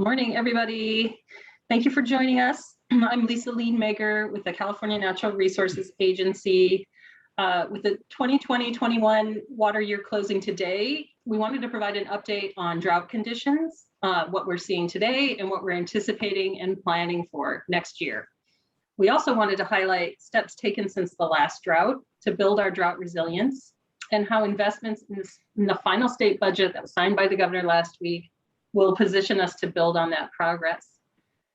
Morning, everybody. Thank you for joining us. I'm Lisa Lean-Mager with the California Natural Resources Agency. With the 2020-21 water year closing today, we wanted to provide an update on drought conditions, what we're seeing today and what we're anticipating and planning for next year. We also wanted to highlight steps taken since the last drought to build our drought resilience and how investments in the final state budget that was signed by the governor last week will position us to build on that progress.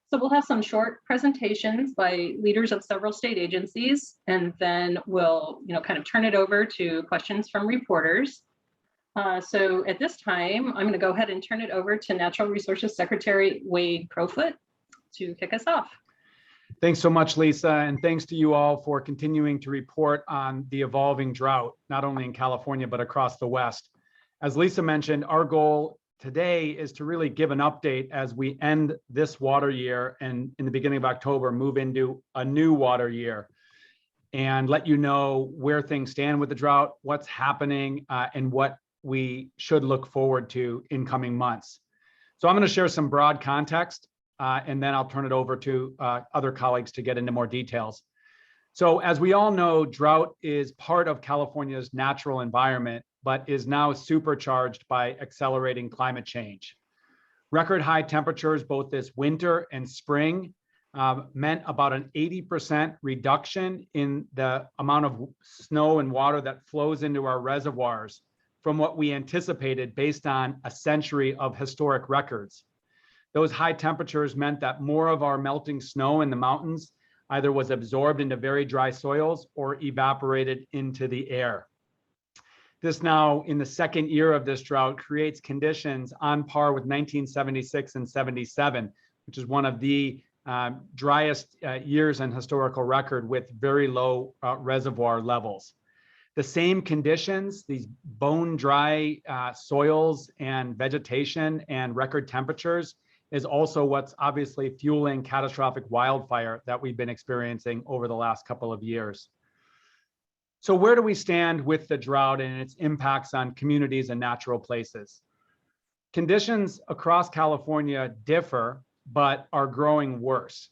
So we'll have some short presentations by leaders of several state agencies, and then we'll kind of turn it over to questions from reporters. So at this time, I'm going to go ahead and turn it over to Natural Resources Secretary Wade Crowfoot to kick us off. Thanks so much, Lisa, and thanks to you all for continuing to report on the evolving drought, not only in California, but across the West. As Lisa mentioned, our goal today is to really give an update as we end this water year and in the beginning of October, move into a new water year and let you know where things stand with the drought, what's happening, and what we should look forward to in coming months. So I'm going to share some broad context, and then I'll turn it over to other colleagues to get into more details. So as we all know, drought is part of California's natural environment, but is now supercharged by accelerating climate change. Record high temperatures both this winter and spring meant about an 80% reduction in the amount of snow and water that flows into our reservoirs from what we anticipated based on a century of historic records. Those high temperatures meant that more of our melting snow in the mountains either was absorbed into very dry soils or evaporated into the air. This now, in the second year of this drought, creates conditions on par with 1976 and 77, which is one of the driest years in historical record with very low reservoir levels. The same conditions, these bone dry soils and vegetation and record temperatures, is also what's obviously fueling catastrophic wildfire that we've been experiencing over the last couple of years. So where do we stand with the drought and its impacts on communities and natural places? Conditions across California differ, but are growing worse.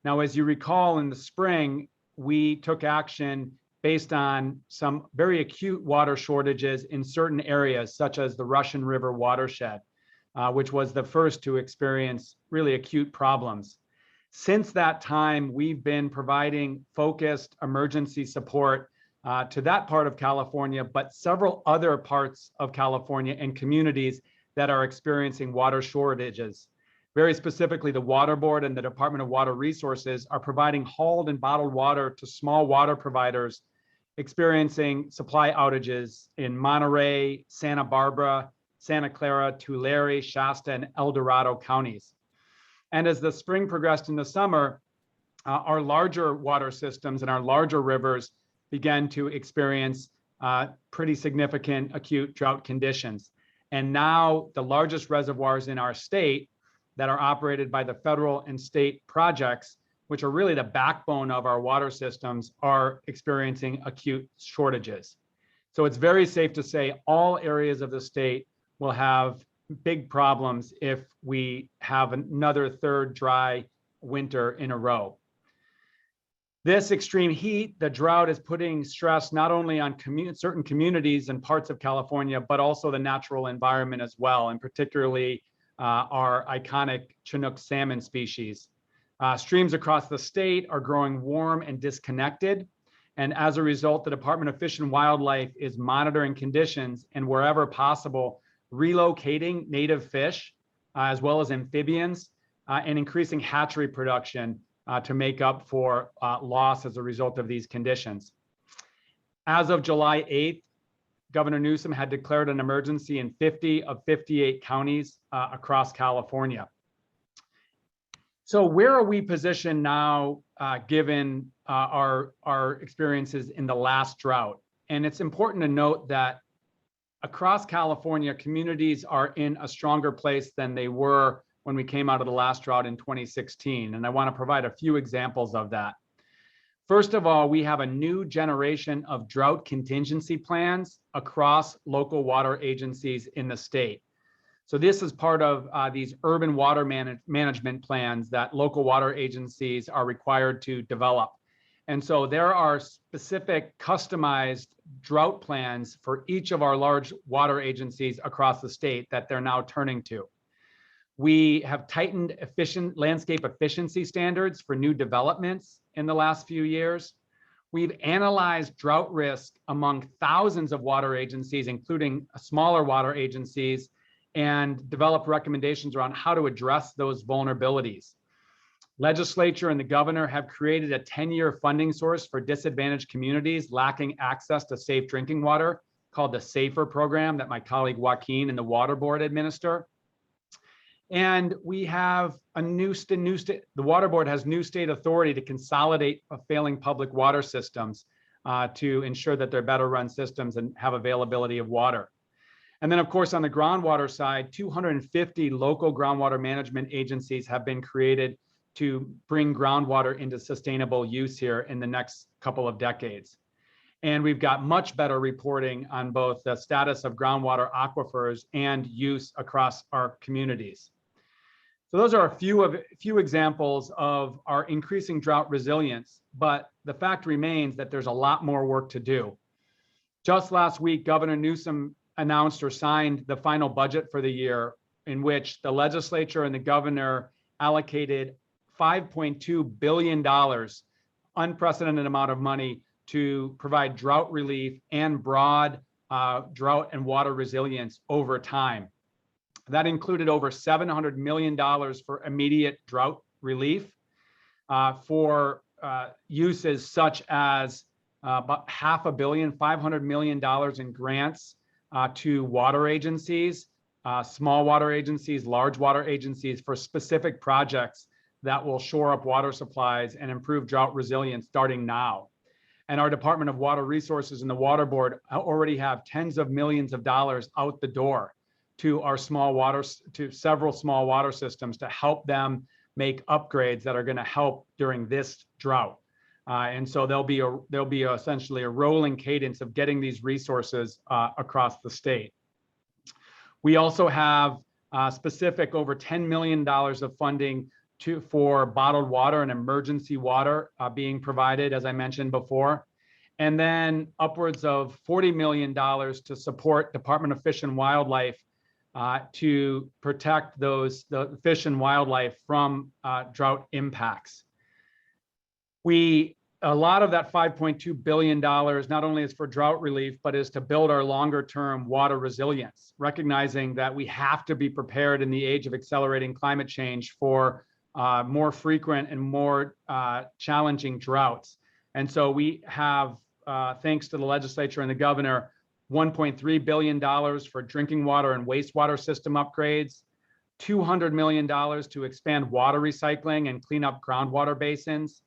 Now, as you recall, in the spring, we took action based on some very acute water shortages in certain areas, such as the Russian River watershed, which was the first to experience really acute problems. Since that time, we've been providing focused emergency support to that part of California, but several other parts of California and communities that are experiencing water shortages. Very specifically, the Water Board and the Department of Water Resources are providing hauled and bottled water to small water providers experiencing supply outages in Monterey, Santa Barbara, Santa Clara, Tulare, Shasta, and El Dorado counties. And as the spring progressed into summer, our larger water systems and our larger rivers began to experience pretty significant acute drought conditions. And now the largest reservoirs in our state that are operated by the federal and state projects, which are really the backbone of our water systems, are experiencing acute shortages. So it's very safe to say all areas of the state will have big problems if we have another third dry winter in a row. This extreme heat, the drought, is putting stress not only on certain communities and parts of California, but also the natural environment as well, and particularly our iconic Chinook salmon species. Streams across the state are growing warm and disconnected. And as a result, the Department of Fish and Wildlife is monitoring conditions and wherever possible, relocating native fish, as well as amphibians, and increasing hatchery production to make up for loss as a result of these conditions. As of July 8th, Governor Newsom had declared an emergency in 50 of 58 counties across California. So where are we positioned now, given our experiences in the last drought? And it's important to note that across California, communities are in a stronger place than they were when we came out of the last drought in 2016. And I want to provide a few examples of that. First of all, we have a new generation of drought contingency plans across local water agencies in the state. So this is part of these urban water management plans that local water agencies are required to develop. And so there are specific customized drought plans for each of our large water agencies across the state that they're now turning to. We have tightened landscape efficiency standards for new developments in the last few years. We've analyzed drought risk among thousands of water agencies, including smaller water agencies, and developed recommendations around how to address those vulnerabilities. Legislature and the governor have created a 10-year funding source for disadvantaged communities lacking access to safe drinking water, called the SAFER program that my colleague Joaquin and the Water Board administer. And we have the Water Board has new state authority to consolidate failing public water systems to ensure that they're better run systems and have availability of water. And then, of course, on the groundwater side, 250 local groundwater management agencies have been created to bring groundwater into sustainable use here in the next couple of decades. And we've got much better reporting on both the status of groundwater aquifers and use across our communities. So those are a few examples of our increasing drought resilience, but the fact remains that there's a lot more work to do. Just last week, Governor Newsom announced or signed the final budget for the year, in which the legislature and the governor allocated $5.2 billion, unprecedented amount of money, to provide drought relief and broad drought and water resilience over time. That included over $700 million for immediate drought relief, for uses such as about $500 million in grants to water agencies, small water agencies, large water agencies, for specific projects that will shore up water supplies and improve drought resilience starting now. And our Department of Water Resources and the Water Board already have tens of millions of dollars out the door to several small water systems to help them make upgrades that are going to help during this drought. And so there'll be essentially a rolling cadence of getting these resources across the state. We also have specific over $10 million of funding for bottled water and emergency water being provided, as I mentioned before. And then upwards of $40 million to support Department of Fish and Wildlife to protect the fish and wildlife from drought impacts. A lot of that $5.2 billion not only is for drought relief, but is to build our longer term water resilience, recognizing that we have to be prepared in the age of accelerating climate change for more frequent and more challenging droughts. And so we have, thanks to the legislature and the governor, $1.3 billion for drinking water and wastewater system upgrades, $200 million to expand water recycling and clean up groundwater basins,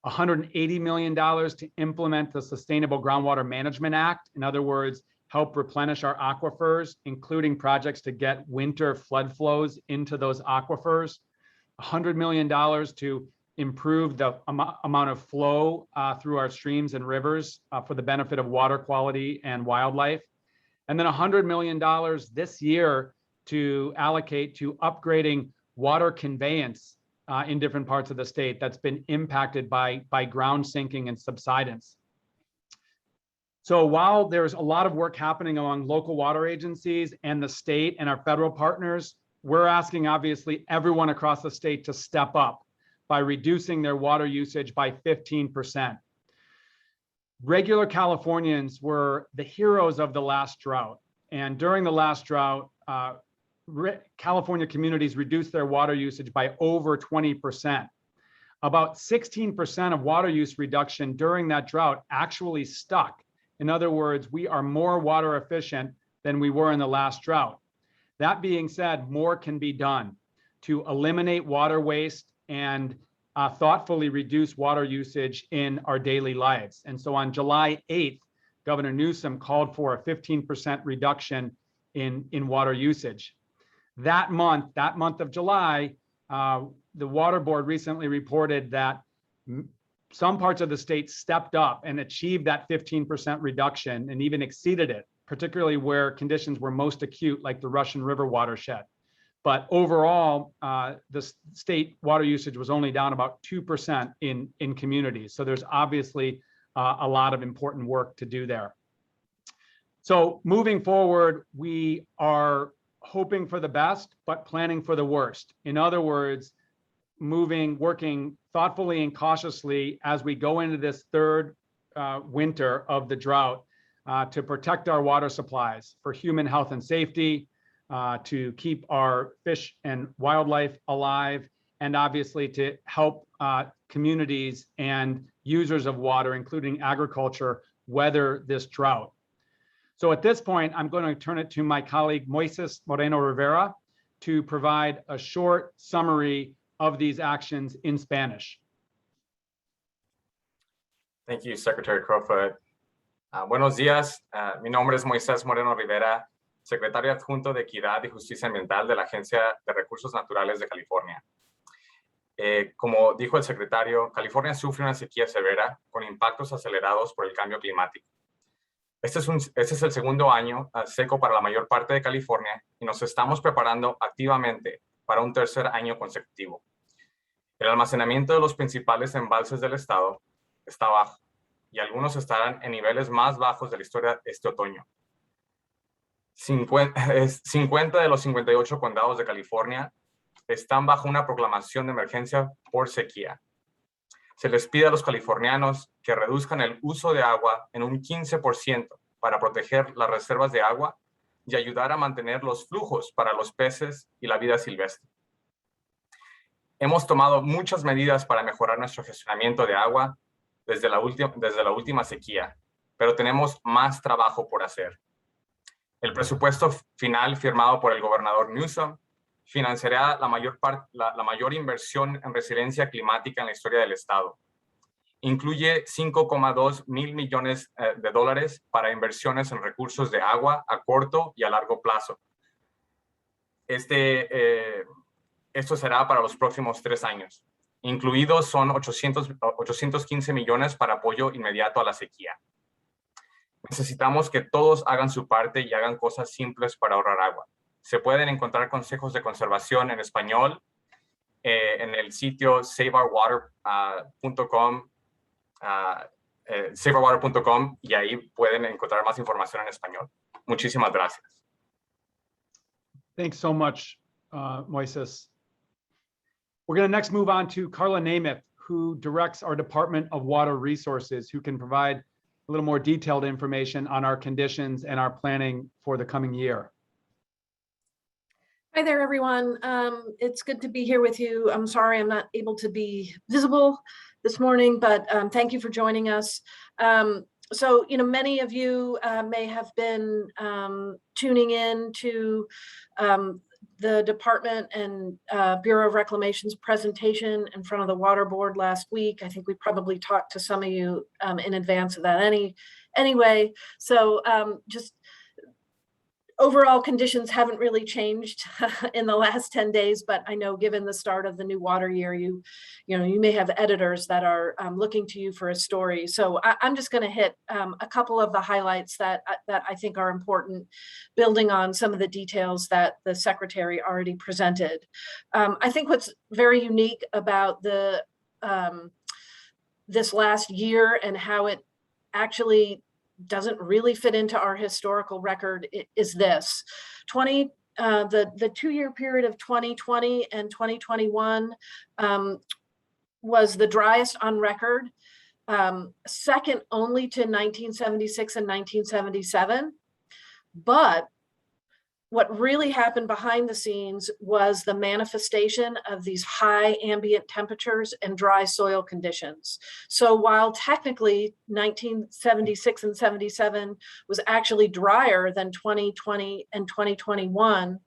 $180 million to implement the Sustainable Groundwater Management Act. In other words, help replenish our aquifers, including projects to get winter flood flows into those aquifers, $100 million to improve the amount of flow through our streams and rivers for the benefit of water quality and wildlife. And then $100 million this year to allocate to upgrading water conveyance in different parts of the state that's been impacted by ground sinking and subsidence. So while there's a lot of work happening among local water agencies and the state and our federal partners, we're asking obviously everyone across the state to step up by reducing their water usage by 15%. Regular Californians were the heroes of the last drought. And during the last drought, California communities reduced their water usage by over 20%. About 16% of water use reduction during that drought actually stuck. In other words, we are more water efficient than we were in the last drought. That being said, more can be done to eliminate water waste and thoughtfully reduce water usage in our daily lives. And so on July 8th, Governor Newsom called for a 15% reduction in water usage. That month of July, the Water Board recently reported that some parts of the state stepped up and achieved that 15% reduction and even exceeded it, particularly where conditions were most acute, like the Russian River watershed. But overall, the state water usage was only down about 2% in communities. So there's obviously a lot of important work to do there. So moving forward, we are hoping for the best, but planning for the worst. In other words, working thoughtfully and cautiously as we go into this third winter of the drought to protect our water supplies for human health and safety, to keep our fish and wildlife alive, and obviously to help communities and users of water, including agriculture, weather this drought. So at this point, I'm going to turn it to my colleague, Moises Moreno Rivera, to provide a short summary of these actions in Spanish. Thank you, Secretary Crowfoot. Buenos días. Mi nombre es Moisés Moreno Rivera, secretario adjunto de Equidad y Justicia Ambiental de la Agencia de Recursos Naturales de California. Como dijo el secretario, California sufre una sequía severa con impactos acelerados por el cambio climático. Este es el segundo año seco para la mayor parte de California y nos estamos preparando activamente para un tercer año consecutivo. El almacenamiento de los principales embalses del estado está bajo y algunos estarán en niveles más bajos de la historia este otoño. 50 de los 58 condados de California están bajo una proclamación de emergencia por sequía. Se les pide a los californianos que reduzcan el uso de agua en un 15% para proteger las reservas de agua y ayudar a mantener los flujos para los peces y la vida silvestre. Hemos tomado muchas medidas para mejorar nuestro gestionamiento de agua desde la última sequía, pero tenemos más trabajo por hacer. El presupuesto final firmado por el gobernador Newsom financiará la mayor inversión en resiliencia climática en la historia del estado. Incluye 5,2 mil millones de dólares para inversiones en recursos de agua a corto y a largo plazo. Esto será para los próximos 3 años. Incluidos son 815 millones para apoyo inmediato a la sequía. Necesitamos que todos hagan su parte y hagan cosas simples para ahorrar agua. Se pueden encontrar consejos de conservación en español en el sitio saveourwater.com y ahí pueden encontrar más información en español. Muchísimas gracias. Thanks so much, Moises. We're going to next move on to Carla Namath, who directs our Department of Water Resources, who can provide a little more detailed information on our conditions and our planning for the coming year. Hi there, everyone. It's good to be here with you. I'm sorry I'm not able to be visible this morning, but thank you for joining us. So, many of you may have been tuning in to the Department and Bureau of Reclamation's presentation in front of the Water Board last week. I think we probably talked to some of you in advance of that anyway. So just overall conditions haven't really changed in the last 10 days, but I know given the start of the new water year, you may have editors that are looking to you for a story. So I'm just going to hit a couple of the highlights that I think are important, building on some of the details that the Secretary already presented. I think what's very unique about this last year and how it actually doesn't really fit into our historical record is this. The 2-year period of 2020 and 2021 was the driest on record, second only to 1976 and 1977. But what really happened behind the scenes was the manifestation of these high ambient temperatures and dry soil conditions. So while technically 1976 and 77 was actually drier than 2020 and 2021,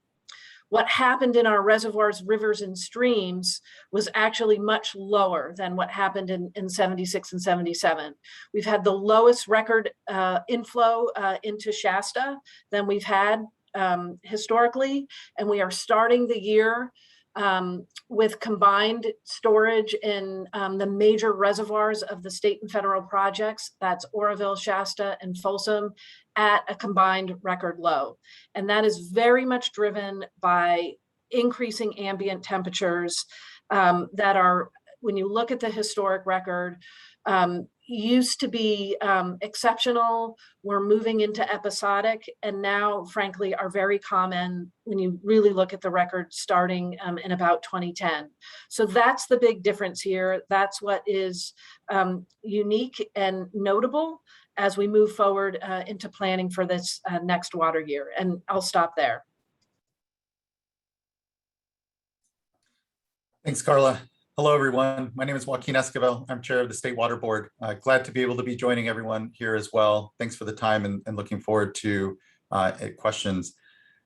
what happened in our reservoirs, rivers, and streams was actually much lower than what happened in 76 and 77. We've had the lowest record inflow into Shasta than we've had historically, and we are starting the year with combined storage in the major reservoirs of the state and federal projects, that's Oroville, Shasta, and Folsom, at a combined record low. And that is very much driven by increasing ambient temperatures that are, when you look at the historic record, used to be exceptional. We're moving into episodic, and now, frankly, are very common when you really look at the record starting in about 2010. So that's the big difference here. That's what is unique and notable as we move forward into planning for this next water year. And I'll stop there. Thanks, Carla. Hello, everyone. My name is Joaquin Esquivel. I'm chair of the State Water Board. Glad to be able to be joining everyone here as well. Thanks for the time and looking forward to questions.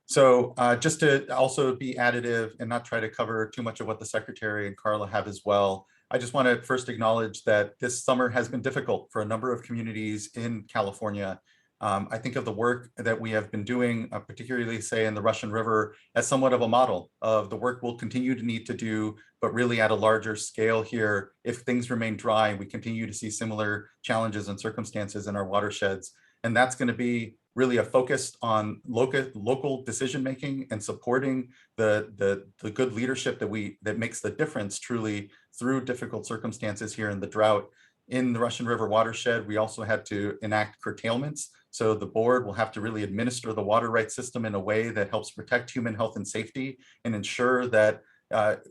So just to also be additive and not try to cover too much of what the Secretary and Carla have as well, I just want to first acknowledge that this summer has been difficult for a number of communities in California. I think of the work that we have been doing, particularly say in the Russian River, as somewhat of a model of the work we'll continue to need to do, but really at a larger scale here. If things remain dry, we continue to see similar challenges and circumstances in our watersheds. And that's going to be really a focus on local decision-making and supporting the good leadership that makes the difference truly through difficult circumstances here in the drought. In the Russian River watershed, we also had to enact curtailments. So the board will have to really administer the water rights system in a way that helps protect human health and safety and ensure that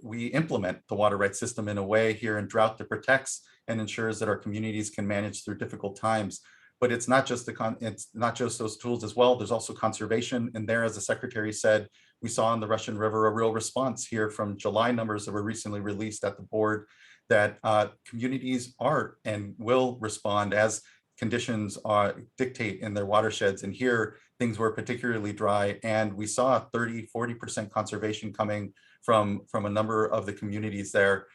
we implement the water rights system in a way here in drought that protects and ensures that our communities can manage through difficult times. But it's not just those tools as well. There's also conservation. And there, as the Secretary said, we saw in the Russian River a real response here from July numbers that were recently released at the board, that communities are and will respond as conditions dictate in their watersheds. And here things were particularly dry, and we saw 30–40% conservation coming from a number of the communities there.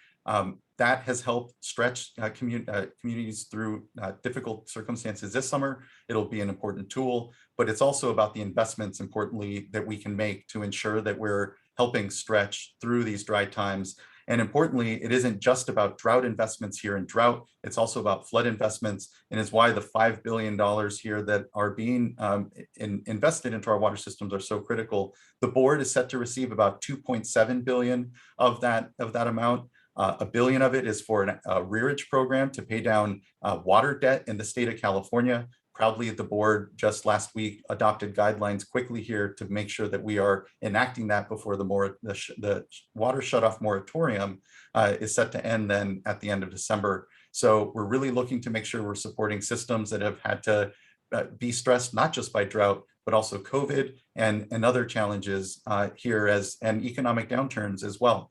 That has helped stretch communities through difficult circumstances this summer. It'll be an important tool, but it's also about the investments, importantly, that we can make to ensure that we're helping stretch through these dry times. And importantly, it isn't just about drought investments here in drought, it's also about flood investments, and is why the $5 billion here that are being invested into our water systems are so critical. The board is set to receive about $2.7 billion of that amount. $1 billion of it is for a rearage program to pay down water debt in the state of California. Proudly, the board just last week adopted guidelines quickly here to make sure that we are enacting that before the water shutoff moratorium is set to end then at the end of December. So we're really looking to make sure we're supporting systems that have had to be stressed not just by drought, but also COVID and other challenges here and economic downturns as well.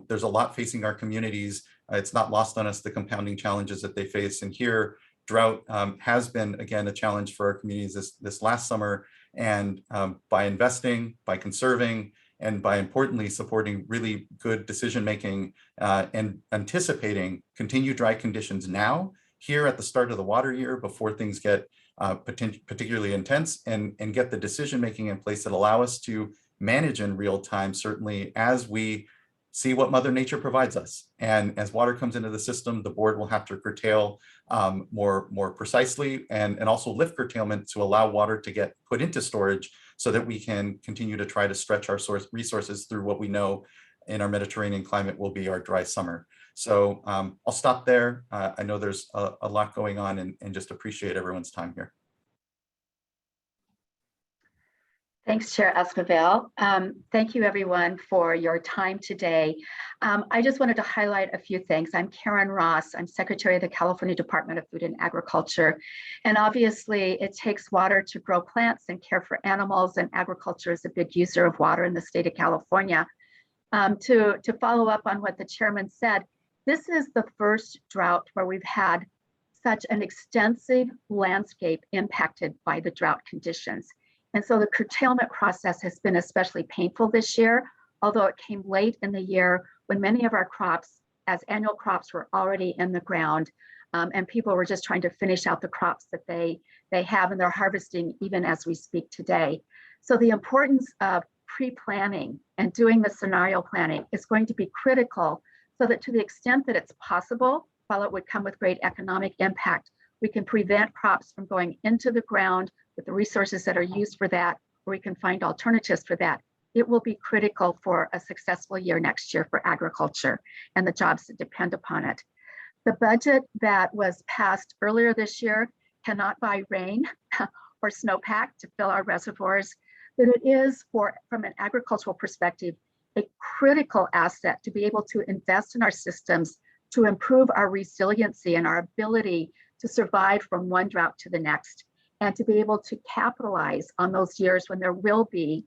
There's a lot facing our communities. It's not lost on us the compounding challenges that they face. And here, drought has been, again, a challenge for our communities this last summer. And by investing, by conserving, and by importantly supporting really good decision-making and anticipating continued dry conditions now, here at the start of the water year, before things get particularly intense, and get the decision-making in place that allow us to manage in real time, certainly as we see what Mother Nature provides us. And as water comes into the system, the board will have to curtail more precisely and also lift curtailment to allow water to get put into storage so that we can continue to try to stretch our resources through what we know in our Mediterranean climate will be our dry summer. So I'll stop there. I know there's a lot going on and just appreciate everyone's time here. Thanks, Chair Esquivel. Thank you, everyone, for your time today. I just wanted to highlight a few things. I'm Karen Ross. I'm Secretary of the California Department of Food and Agriculture. And obviously, it takes water to grow plants and care for animals, and agriculture is a big user of water in the state of California. To follow up on what the chairman said, this is the first drought where we've had such an extensive landscape impacted by the drought conditions. And so the curtailment process has been especially painful this year, although it came late in the year when many of our crops, as annual crops, were already in the ground, and people were just trying to finish out the crops that they have, and they're harvesting even as we speak today. So the importance of pre-planning and doing the scenario planning is going to be critical so that to the extent that it's possible, while it would come with great economic impact, we can prevent crops from going into the ground with the resources that are used for that, or we can find alternatives for that. It will be critical for a successful year next year for agriculture and the jobs that depend upon it. The budget that was passed earlier this year cannot buy rain or snowpack to fill our reservoirs, but it is, from an agricultural perspective, a critical asset to be able to invest in our systems to improve our resiliency and our ability to survive from one drought to the next, and to be able to capitalize on those years when there will be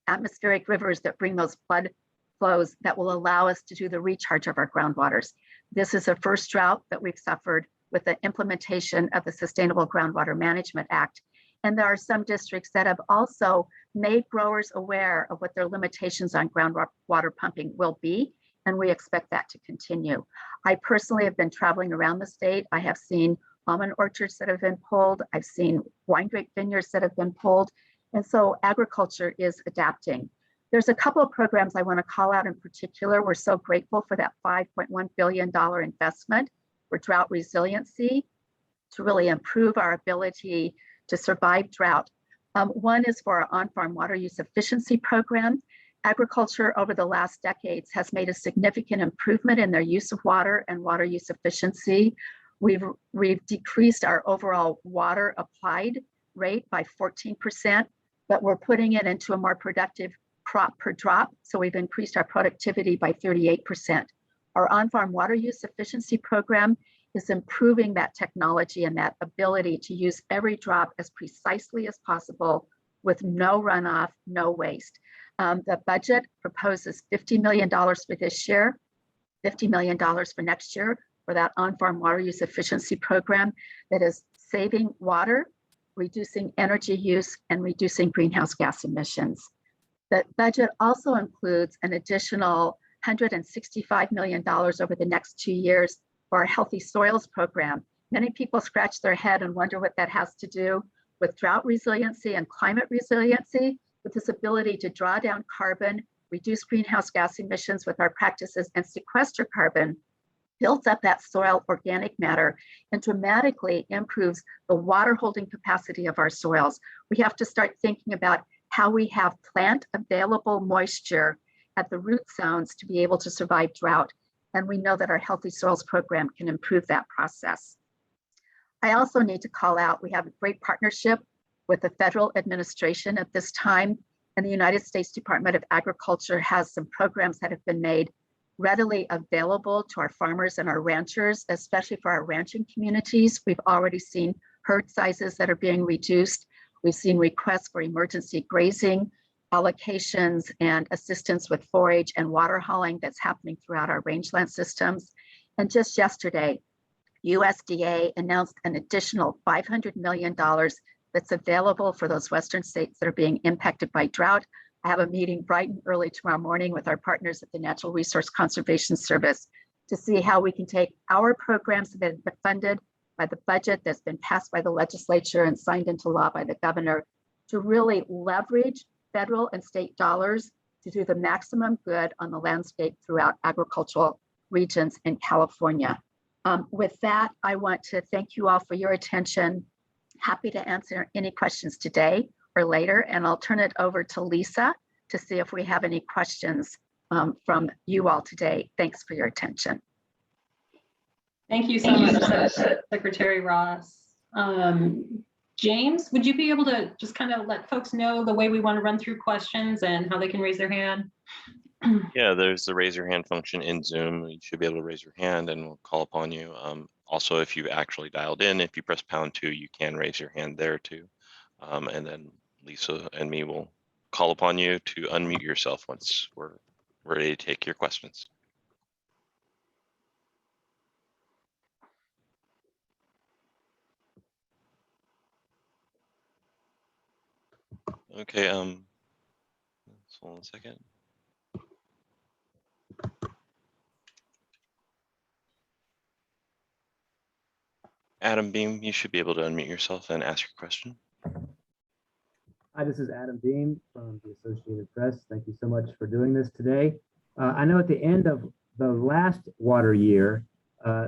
atmospheric rivers that bring those flood flows that will allow us to do the recharge of our groundwaters. This is the first drought that we've suffered with the implementation of the Sustainable Groundwater Management Act. And there are some districts that have also made growers aware of what their limitations on groundwater pumping will be, and we expect that to continue. I personally have been traveling around the state. I have seen almond orchards that have been pulled. I've seen wine grape vineyards that have been pulled. And so agriculture is adapting. There's a couple of programs I want to call out in particular. We're so grateful for that $5.1 billion investment for drought resiliency to really improve our ability to survive drought. One is for our on-farm water use efficiency program. Agriculture over the last decades has made a significant improvement in their use of water and water use efficiency. We've decreased our overall water applied rate by 14%, but we're putting it into a more productive crop per drop. So we've increased our productivity by 38%. Our on-farm water use efficiency program is improving that technology and that ability to use every drop as precisely as possible with no runoff, no waste. The budget proposes $50 million for this year, $50 million for next year for that on-farm water use efficiency program that is saving water, reducing energy use, and reducing greenhouse gas emissions. The budget also includes an additional $165 million over the next 2 years for our Healthy Soils program. Many people scratch their head and wonder what that has to do with drought resiliency and climate resiliency, with this ability to draw down carbon, reduce greenhouse gas emissions with our practices, and sequester carbon, builds up that soil organic matter and dramatically improves the water holding capacity of our soils. We have to start thinking about how we have plant available moisture at the root zones to be able to survive drought. And we know that our Healthy Soils program can improve that process. I also need to call out, we have a great partnership with the federal administration at this time, and the United States Department of Agriculture has some programs that have been made readily available to our farmers and our ranchers, especially for our ranching communities. We've already seen herd sizes that are being reduced. We've seen requests for emergency grazing allocations and assistance with forage and water hauling that's happening throughout our rangeland systems. And just yesterday, USDA announced an additional $500 million that's available for those Western states that are being impacted by drought. I have a meeting bright and early tomorrow morning with our partners at the Natural Resource Conservation Service to see how we can take our programs that have been funded by the budget that's been passed by the legislature and signed into law by the governor to really leverage federal and state dollars to do the maximum good on the landscape throughout agricultural regions in California. With that, I want to thank you all for your attention. Happy to answer any questions today or later, and I'll turn it over to Lisa to see if we have any questions from you all today. Thanks for your attention. Thank you so much, Secretary Ross. James, would you be able to just kind of let folks know the way we want to run through questions and how they can raise their hand? Yeah, there's the raise your hand function in Zoom. You should be able to raise your hand and we'll call upon you. Also, if you actually dialed in, if you press #2, you can raise your hand there too. And then Lisa and me will call upon you to unmute yourself once we're ready to take your questions. Okay, hold on a second. Adam Beam, you should be able to unmute yourself and ask your question. Hi, this is Adam Dean from the Associated Press. Thank you so much for doing this today. I know at the end of the last water year,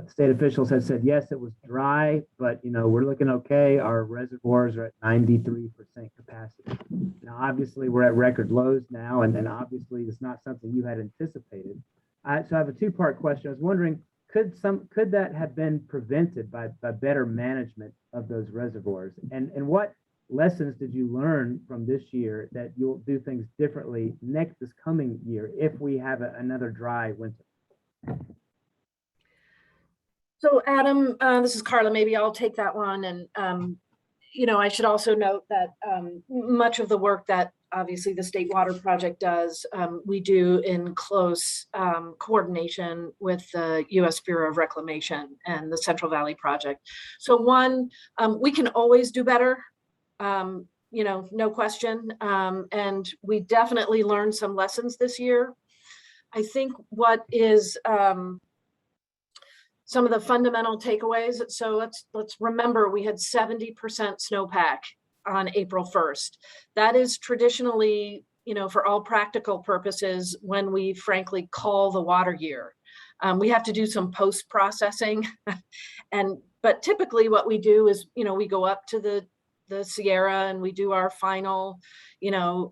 state officials had said, yes, it was dry, but we're looking okay. Our reservoirs are at 93% capacity. Now, obviously, we're at record lows now, and obviously it's not something you had anticipated. So I have a two-part question. I was wondering, could that have been prevented by better management of those reservoirs? And what lessons did you learn from this year that you'll do things differently this coming year if we have another dry winter? So Adam, this is Carla. Maybe I'll take that one. And, I should also note that much of the work that obviously the State Water Project does, we do in close coordination with the U.S. Bureau of Reclamation and the Central Valley Project. So one, we can always do better. No question. And we definitely learned some lessons this year. I think what is some of the fundamental takeaways. So let's remember we had 70% snowpack on April 1st. That is traditionally, for all practical purposes, when we frankly call the water year. We have to do some post-processing, but typically what we do is, we go up to the Sierra and we do our final,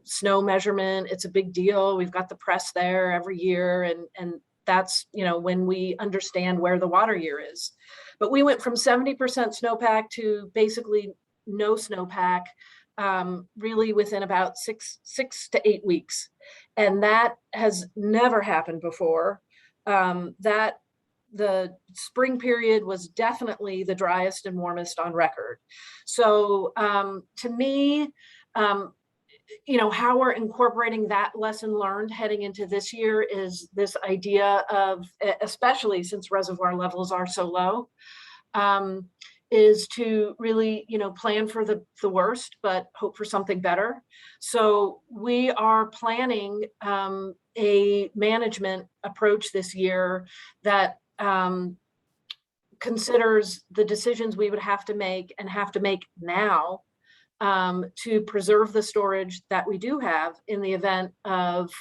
snow measurement. It's a big deal. We've got the press there every year, and that's, when we understand where the water year is. But we went from 70% snowpack to basically no snowpack, really within about six to 8 weeks. And that has never happened before. That the spring period was definitely the driest and warmest on record. So to me, how we're incorporating that lesson learned heading into this year is this idea of, especially since reservoir levels are so low, is to really, plan for the worst, but hope for something better. So we are planning a management approach this year that considers the decisions we would have to make now to preserve the storage that we do have in the event of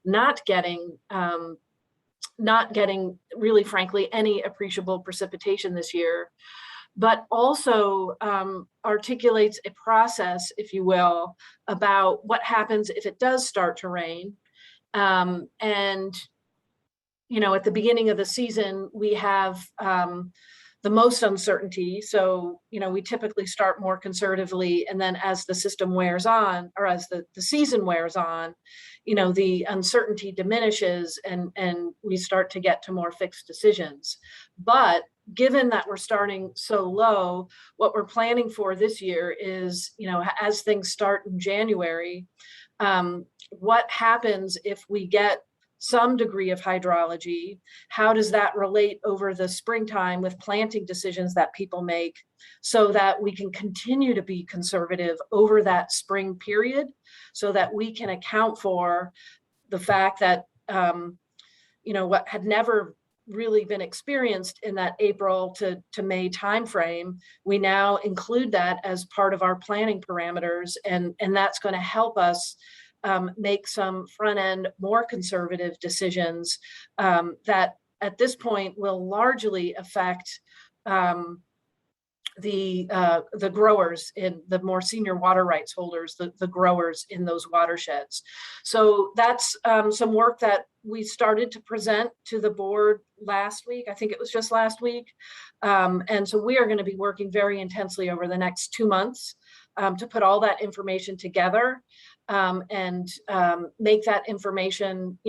not getting really, frankly, any appreciable precipitation this year, but also articulates a process, if you will, about what happens if it does start to rain. And, at the beginning of the season, we have the most uncertainty. So, we typically start more conservatively, and then as the system wears on, or as the season wears on, the uncertainty diminishes and we start to get to more fixed decisions. But given that we're starting so low, what we're planning for this year is, as things start in January, what happens if we get some degree of hydrology? How does that relate over the springtime with planting decisions that people make, so that we can continue to be conservative over that spring period, so that we can account for the fact that, what had never really been experienced in that April to May timeframe, we now include that as part of our planning parameters, and that's going to help us make some front end, more conservative decisions that at this point will largely affect the growers in the more senior water rights holders, the growers in those watersheds. So that's some work that we started to present to the board last week. I think it was just last week. And so we are going to be working very intensely over the next 2 months to put all that information together and make that information,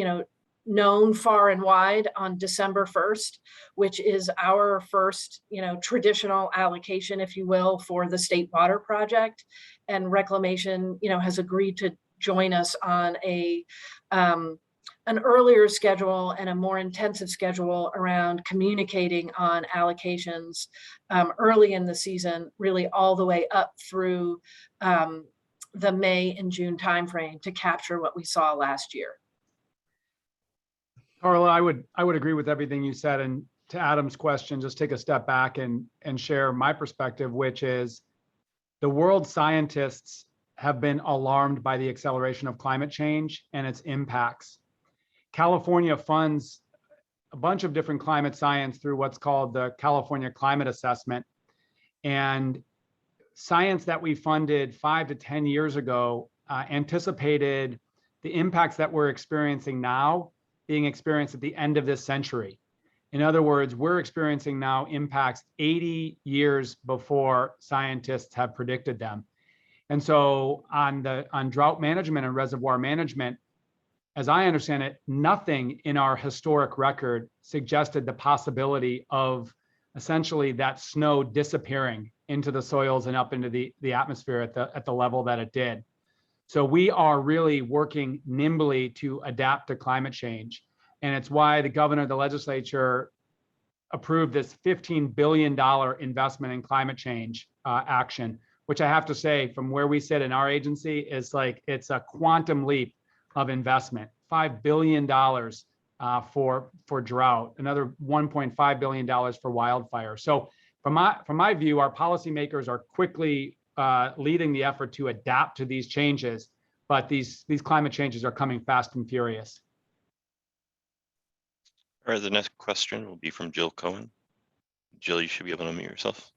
known far and wide on December 1st, which is our first, traditional allocation, if you will, for the State Water Project. And Reclamation, has agreed to join us on an earlier schedule and a more intensive schedule around communicating on allocations early in the season, really all the way up through the May and June timeframe to capture what we saw last year. Carla, I would agree with everything you said. And to Adam's question, just take a step back and share my perspective, which is the world scientists have been alarmed by the acceleration of climate change and its impacts. California funds a bunch of different climate science through what's called the California Climate Assessment. And science that we funded 5 to 10 years ago anticipated the impacts that we're experiencing now being experienced at the end of this century. In other words, we're experiencing now impacts 80 years before scientists have predicted them. And so on drought management and reservoir management, as I understand it, nothing in our historic record suggested the possibility of essentially that snow disappearing into the soils and up into the atmosphere at the level that it did. So we are really working nimbly to adapt to climate change. And it's why the governor, the legislature approved this $15 billion investment in climate change action, which I have to say, from where we sit in our agency, is like, it's a quantum leap of investment. $5 billion for drought, another $1.5 billion for wildfire. So from my view, our policymakers are quickly leading the effort to adapt to these changes, but these climate changes are coming fast and furious. All right, the next question will be from Jill Cohen. Jill, you should be able to unmute yourself.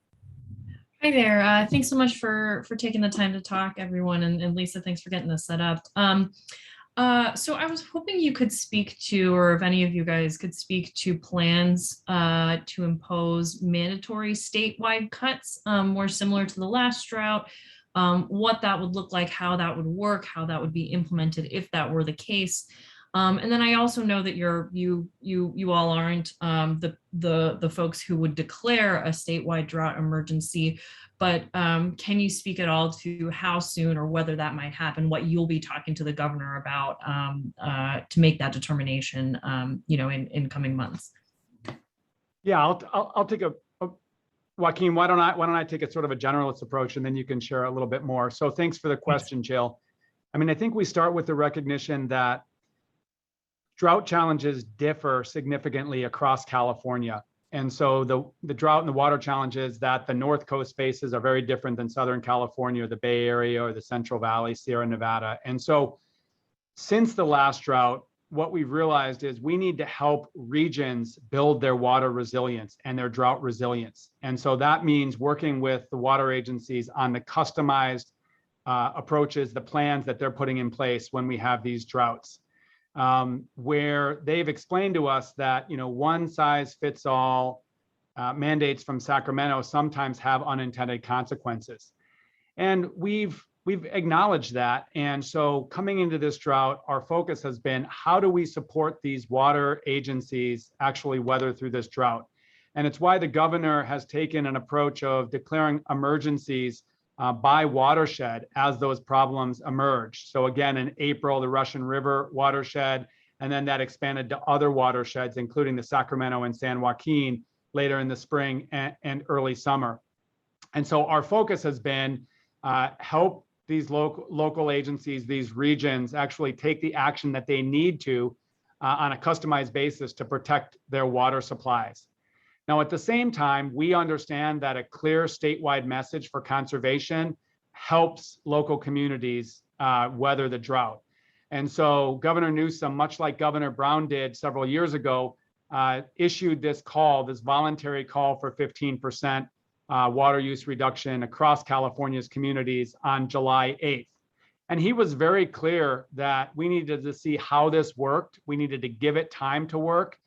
Hi there. Thanks so much for taking the time to talk, everyone. And Lisa, thanks for getting this set up. So I was hoping you could speak to, or if any of you guys could speak to plans to impose mandatory statewide cuts, more similar to the last drought, what that would look like, how that would work, how that would be implemented if that were the case. And then I also know that you all aren't the folks who would declare a statewide drought emergency, but can you speak at all to how soon or whether that might happen, what you'll be talking to the governor about to make that determination, in coming months? Yeah, I'll take Joaquin, why don't I take a sort of a generalist approach, and then you can share a little bit more. So thanks for the question, Jill. I mean, I think we start with the recognition that drought challenges differ significantly across California. And so the drought and the water challenges that the North Coast faces are very different than Southern California, or the Bay Area, or the Central Valley, Sierra Nevada. And so since the last drought, what we've realized is we need to help regions build their water resilience and their drought resilience. And so that means working with the water agencies on the customized approaches, the plans that they're putting in place when we have these droughts. Where they've explained to us that, one size fits all mandates from Sacramento sometimes have unintended consequences. And we've acknowledged that. And so coming into this drought, our focus has been, how do we support these water agencies actually weather through this drought? And it's why the governor has taken an approach of declaring emergencies by watershed as those problems emerge. So again, in April, the Russian River watershed, and then that expanded to other watersheds, including the Sacramento and San Joaquin later in the spring and early summer. And so our focus has been help these local agencies, these regions, actually take the action that they need to on a customized basis to protect their water supplies. Now, at the same time, we understand that a clear statewide message for conservation helps local communities weather the drought. And so Governor Newsom, much like Governor Brown did several years ago, issued this voluntary call for 15% water use reduction across California's communities on July 8th. And he was very clear that we needed to see how this worked. We needed to give it time to work.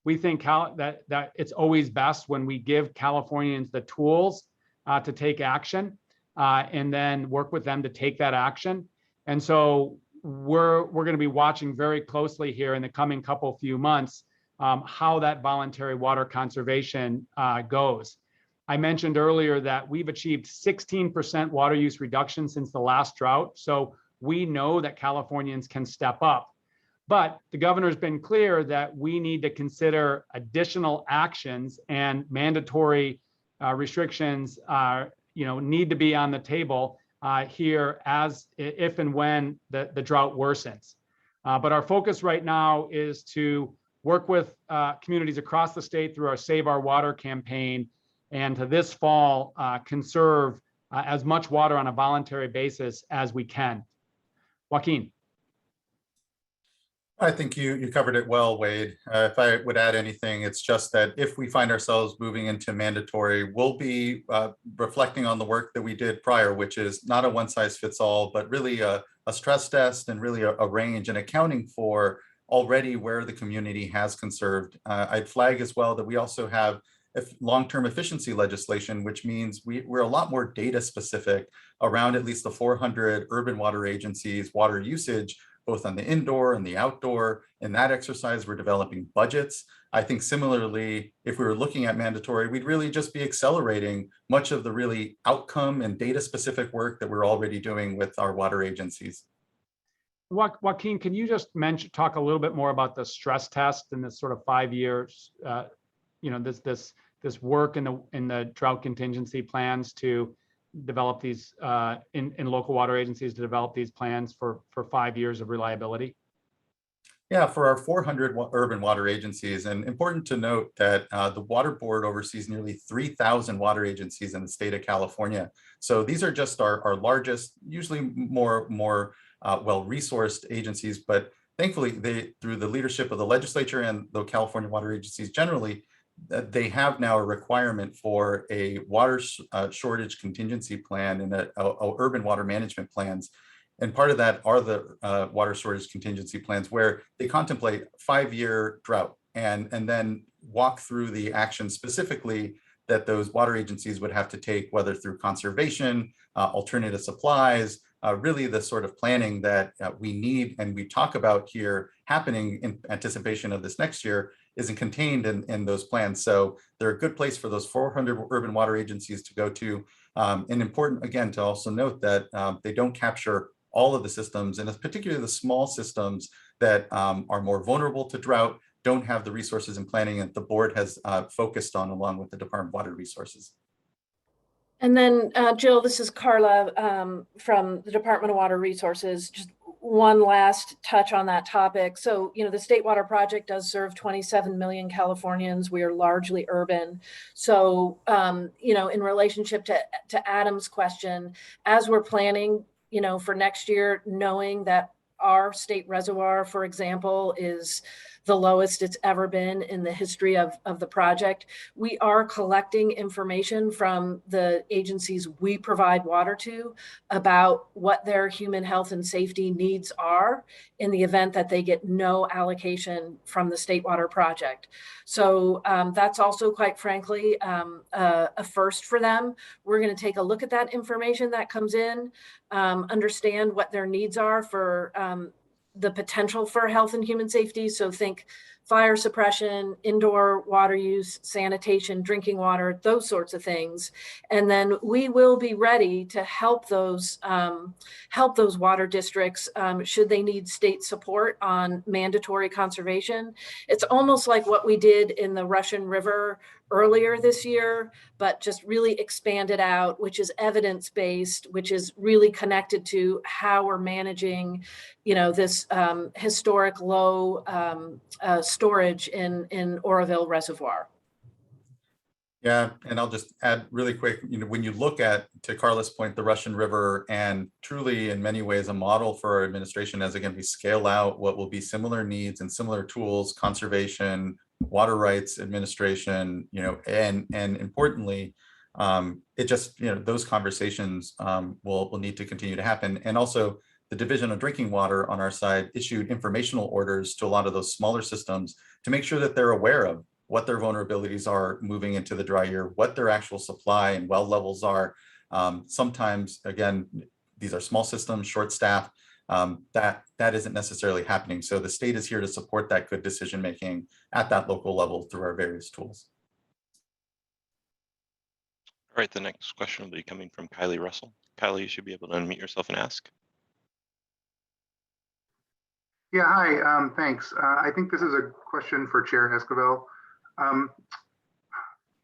We think that it's always best when we give Californians the tools to take action and then work with them to take that action. And so we're going to be watching very closely here in the coming few months how that voluntary water conservation goes. I mentioned earlier that we've achieved 16% water use reduction since the last drought. So we know that Californians can step up. But the governor's been clear that we need to consider additional actions, and mandatory restrictions need to be on the table here if and when the drought worsens. But our focus right now is to work with communities across the state through our Save Our Water campaign, and to this fall conserve as much water on a voluntary basis as we can. Joaquin. I think you covered it well, Wade. If I would add anything, it's just that if we find ourselves moving into mandatory, we'll be reflecting on the work that we did prior, which is not a one size fits all, but really a stress test and really a range and accounting for already where the community has conserved. I'd flag as well that we also have long-term efficiency legislation, which means we're a lot more data specific around at least the 400 urban water agencies' water usage, both on the indoor and the outdoor. In that exercise, we're developing budgets. I think similarly, if we were looking at mandatory, we'd really just be accelerating much of the really outcome and data specific work that we're already doing with our water agencies. Joaquin, can you just talk a little bit more about the stress test and this sort of 5 years, this work in the drought contingency plans to develop these in local water agencies to develop these plans for 5 years of reliability? Yeah, for our 400 urban water agencies, and important to note that the Water Board oversees nearly 3,000 water agencies in the state of California. So these are just our largest, usually more well-resourced agencies, but thankfully through the leadership of the legislature and the California water agencies generally, they have now a requirement for a water shortage contingency plan and a urban water management plans. And part of that are the water shortage contingency plans where they contemplate 5-year drought and then walk through the actions specifically that those water agencies would have to take, whether through conservation, alternative supplies, really the sort of planning that we need and we talk about here happening in anticipation of this next year isn't contained in those plans. So they're a good place for those 400 urban water agencies to go to. And important, again, to also note that they don't capture all of the systems, and it's particularly the small systems that are more vulnerable to drought, don't have the resources and planning that the board has focused on along with the Department of Water Resources. And then Jill, this is Carla from the Department of Water Resources. Just one last touch on that topic. So, the State Water Project does serve 27 million Californians. We are largely urban. So, in relationship to Adam's question, as we're planning, for next year, knowing that our state reservoir, for example, is the lowest it's ever been in the history of the project. We are collecting information from the agencies we provide water to about what their human health and safety needs are in the event that they get no allocation from the State Water Project. So that's also, quite frankly, a first for them. We're going to take a look at that information that comes in, understand what their needs are for the potential for health and human safety. So think fire suppression, indoor water use, sanitation, drinking water, those sorts of things. And then we will be ready to help those water districts should they need state support on mandatory conservation. It's almost like what we did in the Russian River earlier this year, but just really expanded out, which is evidence-based, which is really connected to how we're managing, this historic low storage in Oroville Reservoir. Yeah, and I'll just add really quick, when you look at, to Carla's point, the Russian River, and truly in many ways a model for our administration as, again, we scale out what will be similar needs and similar tools, conservation, water rights administration, and importantly, it just, those conversations will need to continue to happen. And also the Division of Drinking Water on our side issued informational orders to a lot of those smaller systems to make sure that they're aware of what their vulnerabilities are moving into the dry year, what their actual supply and well levels are. Sometimes, again, these are small systems, short staffed, that isn't necessarily happening. So the state is here to support that good decision making at that local level through our various tools. All right, the next question will be coming from Kylie Russell. Kylie, you should be able to unmute yourself and ask. Yeah, hi, thanks. I think this is a question for Chair Esquivel.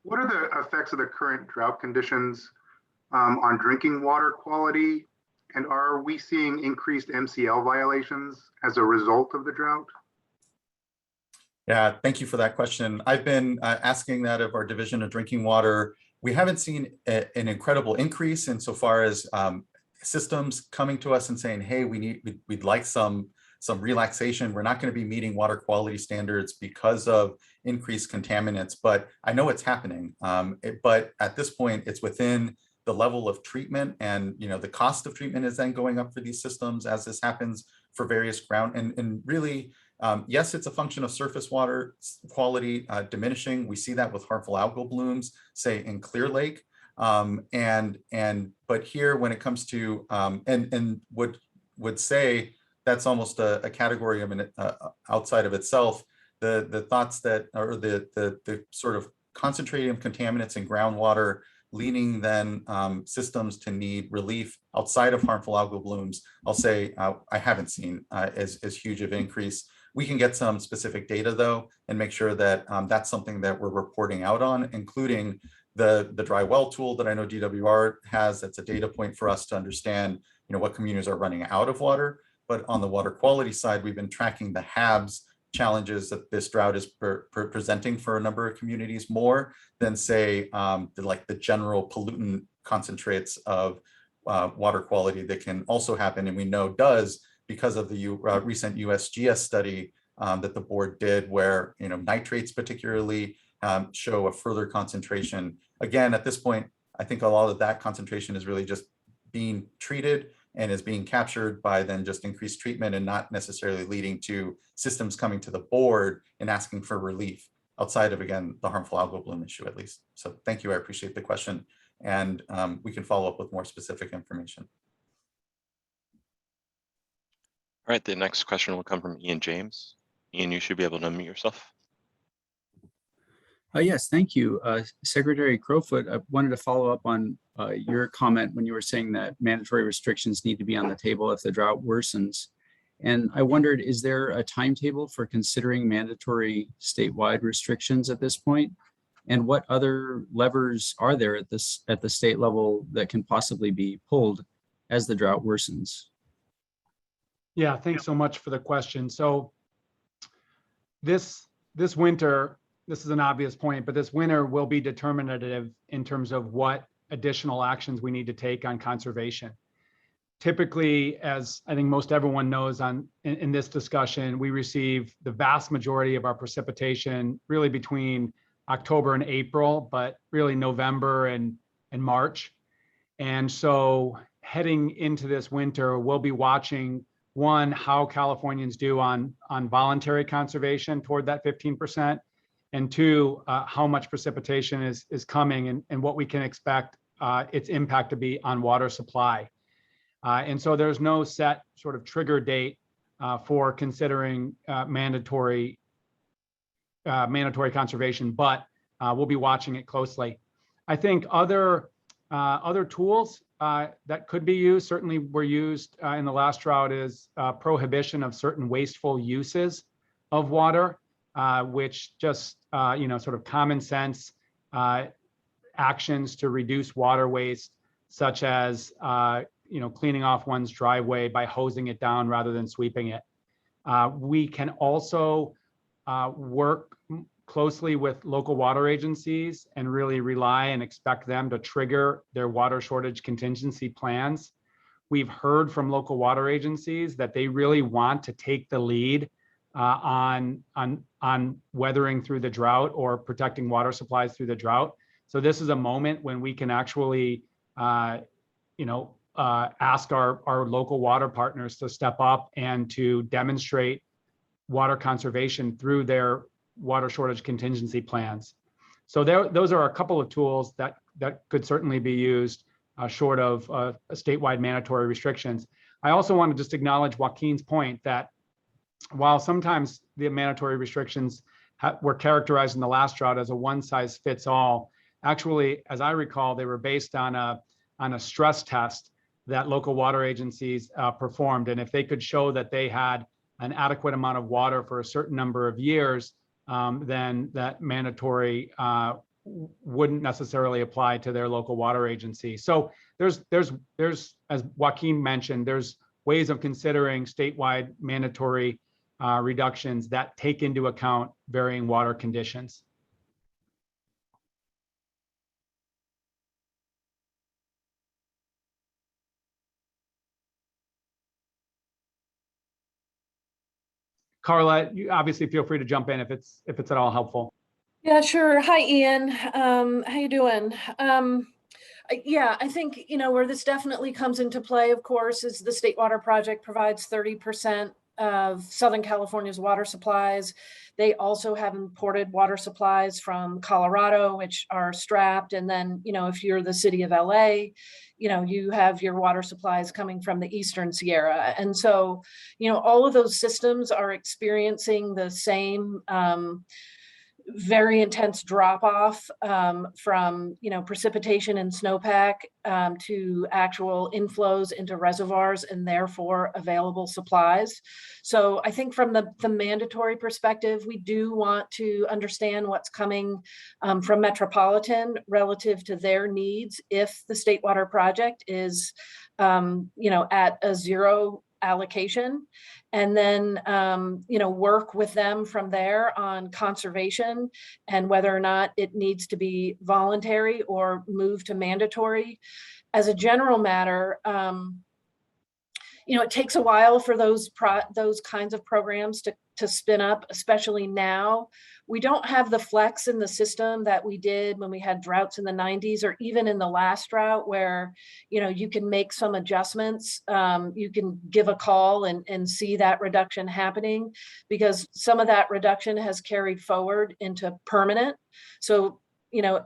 What are the effects of the current drought conditions on drinking water quality? And are we seeing increased MCL violations as a result of the drought? Yeah, thank you for that question. I've been asking that of our Division of Drinking Water We haven't seen an incredible increase insofar as systems coming to us and saying, hey, we'd like some relaxation. We're not going to be meeting water quality standards because of increased contaminants, but I know it's happening. But at this point, it's within the level of treatment, and the cost of treatment is then going up for these systems as this happens for various ground. And really, yes, it's a function of surface water quality diminishing. We see that with harmful algal blooms, say in Clear Lake. But here, when it comes to and would say that's almost a category of an outside of itself. The thoughts that, or the sort of concentrating of contaminants in groundwater, leading then systems to need relief outside of harmful algal blooms, I'll say I haven't seen as huge of an increase. We can get some specific data though, and make sure that that's something that we're reporting out on, including the dry well tool that I know DWR has. That's a data point for us to understand, what communities are running out of water. But on the water quality side, we've been tracking the HABs challenges that this drought is presenting for a number of communities more than say the general pollutant concentrates of water quality that can also happen, and we know does because of the recent USGS study that the board did, where nitrates particularly show a further concentration. Again, at this point, I think a lot of that concentration is really just being treated and is being captured by then just increased treatment, and not necessarily leading to systems coming to the board and asking for relief outside of, again, the harmful algal bloom issue at least. So thank you, I appreciate the question. And we can follow up with more specific information. All right, the next question will come from Ian James. Ian, you should be able to unmute yourself. Yes, thank you. Secretary Crowfoot, I wanted to follow up on your comment when you were saying that mandatory restrictions need to be on the table if the drought worsens. And I wondered, is there a timetable for considering mandatory statewide restrictions at this point? And what other levers are there at the state level that can possibly be pulled as the drought worsens? Yeah, thanks so much for the question. So this winter, this is an obvious point, but this winter will be determinative in terms of what additional actions we need to take on conservation. Typically, as I think most everyone knows in this discussion, we receive the vast majority of our precipitation really between October and April, but really November and March. And so heading into this winter, we'll be watching, one, how Californians do on voluntary conservation toward that 15%. And two, how much precipitation is coming and what we can expect its impact to be on water supply. And so there's no set sort of trigger date for considering mandatory conservation, but we'll be watching it closely. I think other tools that could be used, certainly were used in the last drought, is prohibition of certain wasteful uses of water. Which just, sort of common sense actions to reduce water waste, such as, cleaning off one's driveway by hosing it down rather than sweeping it. We can also work closely with local water agencies and really rely and expect them to trigger their water shortage contingency plans. We've heard from local water agencies that they really want to take the lead on weathering through the drought or protecting water supplies through the drought. So this is a moment when we can actually, ask our local water partners to step up and to demonstrate water conservation through their water shortage contingency plans. So those are a couple of tools that could certainly be used short of statewide mandatory restrictions. I also want to just acknowledge Joaquin's point that while sometimes the mandatory restrictions were characterized in the last drought as a one-size-fits-all, actually, as I recall, they were based on a stress test that local water agencies performed. And if they could show that they had an adequate amount of water for a certain number of years, then that mandatory wouldn't necessarily apply to their local water agency. So there's, as Joaquin mentioned, there's ways of considering statewide mandatory reductions that take into account varying water conditions. Carla, you obviously feel free to jump in if it's at all helpful. Yeah, sure. Hi, Ian. How you doing? Yeah, I think, where this definitely comes into play, of course, is the State Water Project provides 30% of Southern California's water supplies. They also have imported water supplies from Colorado, which are strapped. And then, if you're the city of LA, you have your water supplies coming from the Eastern Sierra. And so, all of those systems are experiencing the same very intense drop off from precipitation and snowpack to actual inflows into reservoirs and therefore available supplies. So I think from the mandatory perspective, we do want to understand what's coming from Metropolitan relative to their needs if the State Water Project is at a zero allocation, and then work with them from there on conservation and whether or not it needs to be voluntary or move to mandatory. As a general matter, it takes a while for those kinds of programs to spin up, especially now. We don't have the flex in the system that we did when we had droughts in the 90s or even in the last drought where, you can make some adjustments. You can give a call and see that reduction happening because some of that reduction has carried forward into permanent. So,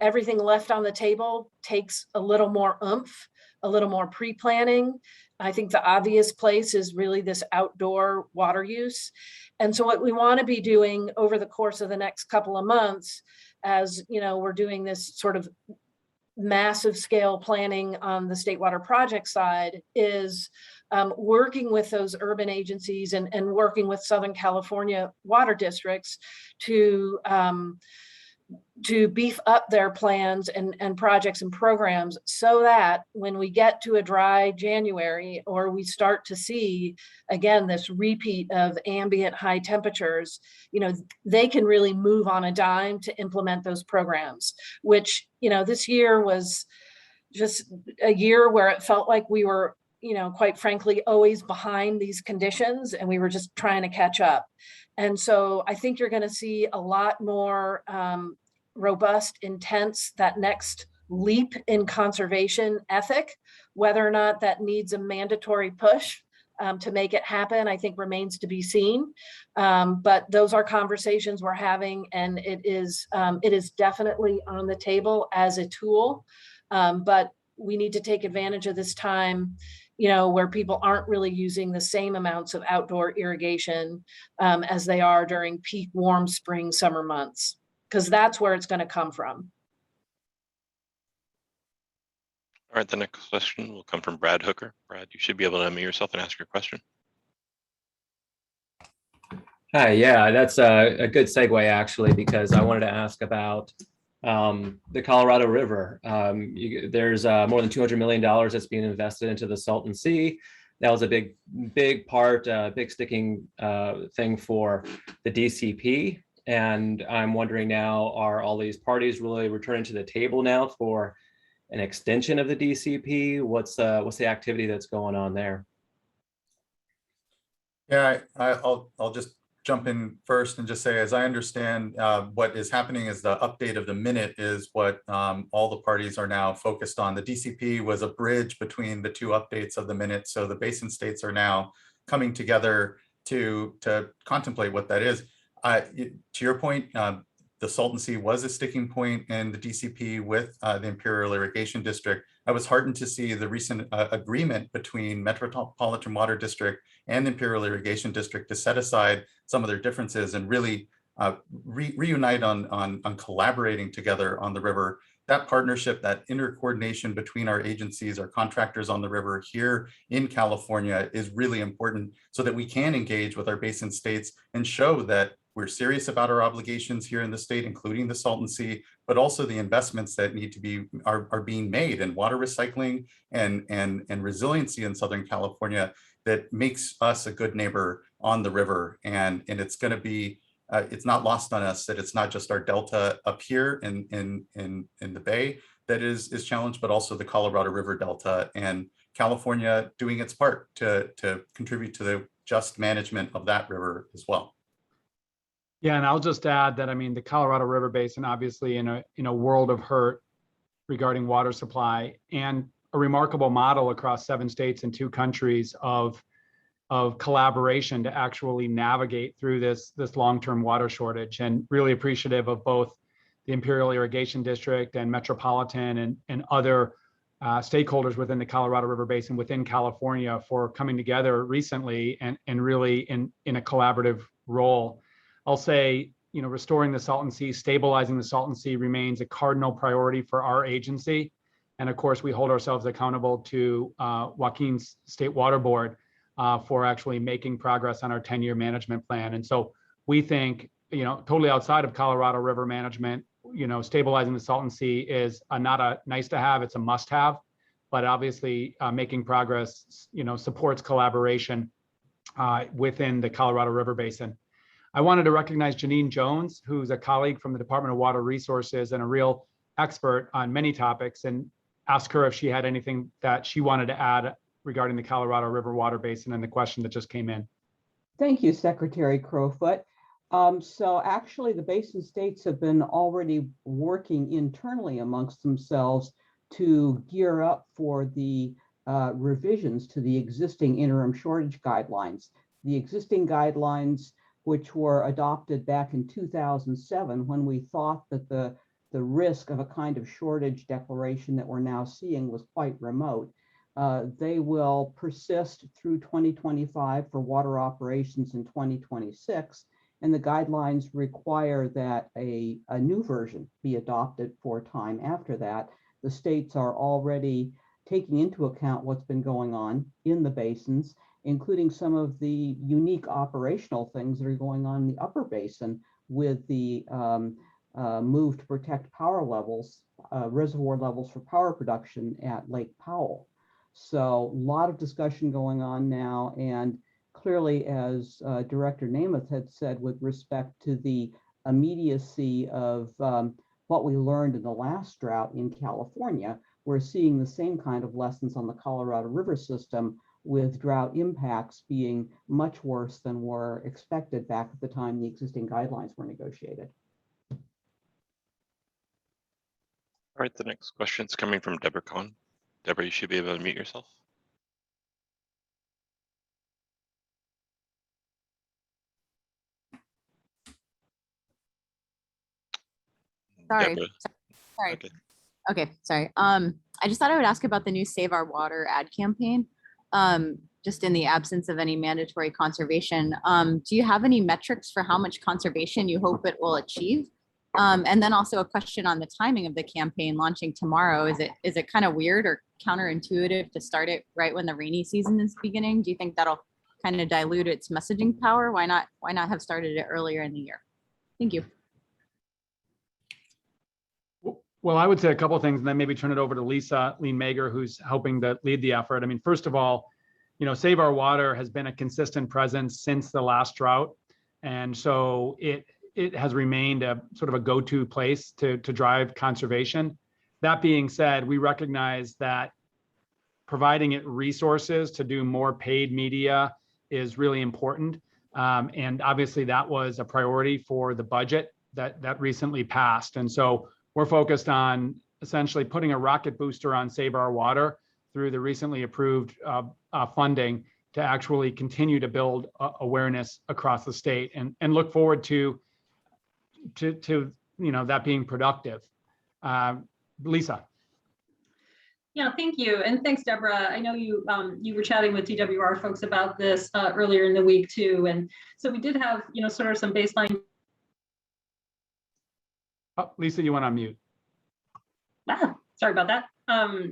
everything left on the table takes a little more oomph, a little more pre-planning. I think the obvious place is really this outdoor water use. And so what we want to be doing over the course of the next couple of months, as we're doing this sort of massive scale planning on the State Water Project side, is working with those urban agencies and working with Southern California water districts to beef up their plans and projects and programs so that when we get to a dry January or we start to see, again, this repeat of ambient high temperatures, they can really move on a dime to implement those programs, which, this year was just a year where it felt like we were, quite frankly, always behind these conditions and we were just trying to catch up. And so I think you're going to see a lot more robust, intense, that next leap in conservation ethic. Whether or not that needs a mandatory push to make it happen, I think remains to be seen. But those are conversations we're having, and it is definitely on the table as a tool. But we need to take advantage of this time, where people aren't really using the same amounts of outdoor irrigation as they are during peak warm spring, summer months, because that's where it's going to come from. All right, the next question will come from Brad Hooker. Brad, you should be able to unmute yourself and ask your question. Hi, yeah, that's a good segue actually, because I wanted to ask about the Colorado River. There's more than $200 million that's being invested into the Salton Sea. That was a big part, big sticking thing for the DCP. And I'm wondering now, are all these parties really returning to the table now for an extension of the DCP? What's the activity that's going on there? Yeah, I'll just jump in first and just say, as I understand, what is happening is the update of the minute is what all the parties are now focused on. The DCP was a bridge between the two updates of the minute. So the basin states are now coming together to contemplate what that is. To your point, the Salton Sea was a sticking point in the DCP with the Imperial Irrigation District. I was heartened to see the recent agreement between Metropolitan Water District and the Imperial Irrigation District to set aside some of their differences and really reunite on collaborating together on the river. That partnership, that intercoordination between our agencies, our contractors on the river here in California is really important so that we can engage with our basin states and show that we're serious about our obligations here in the state, including the Salton Sea, but also the investments that need to be are being made in water recycling and resiliency in Southern California that makes us a good neighbor on the river. And it's going to be it's not lost on us that it's not just our delta up here in the Bay that is challenged, but also the Colorado River Delta, and California doing its part to contribute to the just management of that river as well. Yeah, and I'll just add that, I mean, the Colorado River Basin, obviously in a world of hurt regarding water supply, and a remarkable model across 7 states and 2 countries of collaboration to actually navigate through this long-term water shortage, and really appreciative of both the Imperial Irrigation District and Metropolitan and other stakeholders within the Colorado River Basin within California for coming together recently and really in a collaborative role. I'll say, you know, restoring the Salton Sea, stabilizing the Salton Sea remains a cardinal priority for our agency. And of course, we hold ourselves accountable to Joaquin's State Water Board for actually making progress on our 10-year management plan. And so we think, you know, totally outside of Colorado River management, you know, stabilizing the Salton Sea is not a nice to have, it's a must have, but obviously making progress, you know, supports collaboration within the Colorado River Basin. I wanted to recognize Janine Jones, who's a colleague from the Department of Water Resources and a real expert on many topics, and ask her if she had anything that she wanted to add regarding the Colorado River Water Basin and the question that just came in. Thank you, Secretary Crowfoot. So actually the basin states have been already working internally amongst themselves to gear up for the revisions to the existing interim shortage guidelines. The existing guidelines, which were adopted back in 2007, when we thought that the risk of a kind of shortage declaration that we're now seeing was quite remote. They will persist through 2025 for water operations in 2026, and the guidelines require that a new version be adopted for time after that. The states are already taking into account what's been going on in the basins, including some of the unique operational things that are going on in the upper basin with the move to protect power levels, reservoir levels for power production at Lake Powell. So a lot of discussion going on now, and clearly, as Director Namath had said, with respect to the immediacy of what we learned in the last drought in California, we're seeing the same kind of lessons on the Colorado River system, with drought impacts being much worse than were expected back at the time the existing guidelines were negotiated. All right, the next question is coming from Deborah Cohn. Deborah, you should be able to mute yourself. Sorry. Deborah. Sorry. Okay. Okay, sorry. I just thought I would ask about the new Save Our Water ad campaign. Just in the absence of any mandatory conservation, do you have any metrics for how much conservation you hope it will achieve? And then also a question on the timing of the campaign launching tomorrow. Is it kind of weird or counterintuitive to start it right when the rainy season is beginning? Do you think that'll kind of dilute its messaging power? Why not have started it earlier in the year? Thank you. Well, I would say a couple of things and then maybe turn it over to Lisa Lean-Mager, who's helping to lead the effort. I mean, first of all, you know, Save Our Water has been a consistent presence since the last drought. And so it has remained a sort of a go-to place to drive conservation. That being said, we recognize that providing it resources to do more paid media is really important. And obviously that was a priority for the budget that recently passed. And so we're focused on essentially putting a rocket booster on Save Our Water through the recently approved funding to actually continue to build awareness across the state, and look forward to you know, that being productive. Lisa. Yeah, thank you, and thanks, Deborah. I know you were chatting with DWR folks about this earlier in the week too, and so we did have, you know, sort of some baseline. Oh, Lisa, you went on mute. Sorry about that.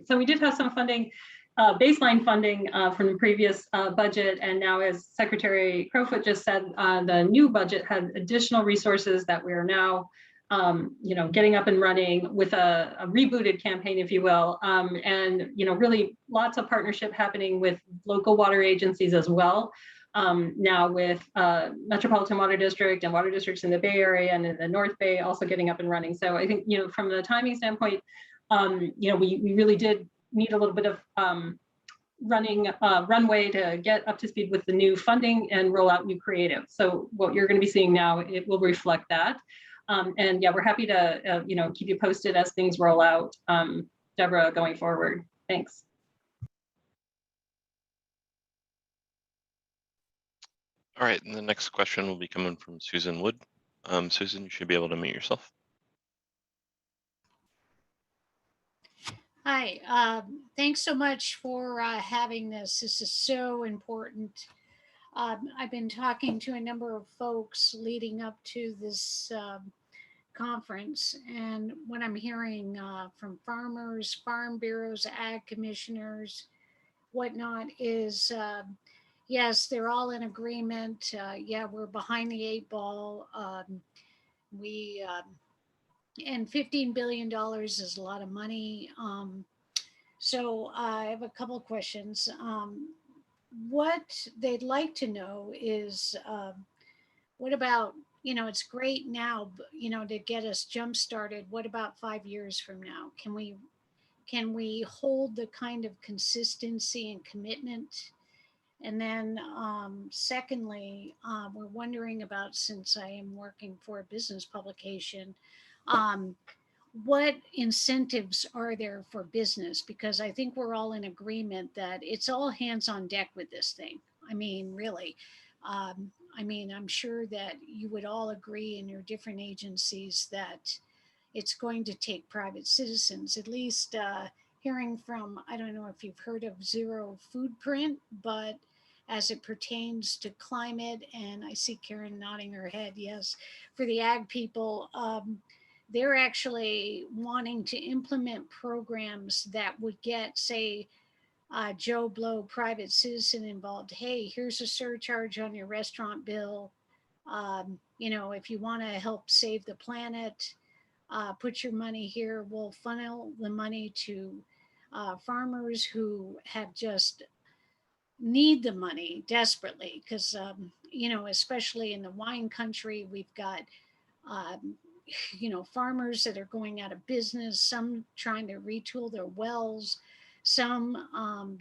So we did have some funding, baseline funding from the previous budget, and now, as Secretary Crowfoot just said, the new budget had additional resources that we are now, you know, getting up and running with a rebooted campaign, if you will, and you know, really lots of partnership happening with local water agencies as well. Now with Metropolitan Water District and water districts in the Bay Area and in the North Bay also getting up and running. So I think, you know, from the timing standpoint, you know, we really did need a little bit of runway to get up to speed with the new funding and roll out new creative. So what you're going to be seeing now, it will reflect that. And yeah, we're happy to keep you posted as things roll out, Deborah, going forward. Thanks. All right, and the next question will be coming from Susan Wood. Susan, you should be able to mute yourself. Hi, thanks so much for having this. This is so important. I've been talking to a number of folks leading up to this conference, and what I'm hearing from farmers, farm bureaus, ag commissioners, whatnot is, yes, they're all in agreement. Yeah, we're behind the 8 ball. And $15 billion is a lot of money. So I have a couple of questions. What they'd like to know is, what about, it's great now, to get us jump started. What about 5 years from now? Can we hold the kind of consistency and commitment? And then secondly, we're wondering about, since I am working for a business publication, what incentives are there for business? Because I think we're all in agreement that it's all hands on deck with this thing. I mean, really. I'm sure that you would all agree in your different agencies that it's going to take private citizens, at least hearing from, I don't know if you've heard of zero footprint, but as it pertains to climate, and I see Karen nodding her head, yes, for the ag people, they're actually wanting to implement programs that would get, say, Joe Blow, private citizen involved. Hey, here's a surcharge on your restaurant bill. If you want to help save the planet, put your money here. We'll funnel the money to farmers who have just need the money desperately because, especially in the wine country, we've got, farmers that are going out of business, some trying to retool their wells, some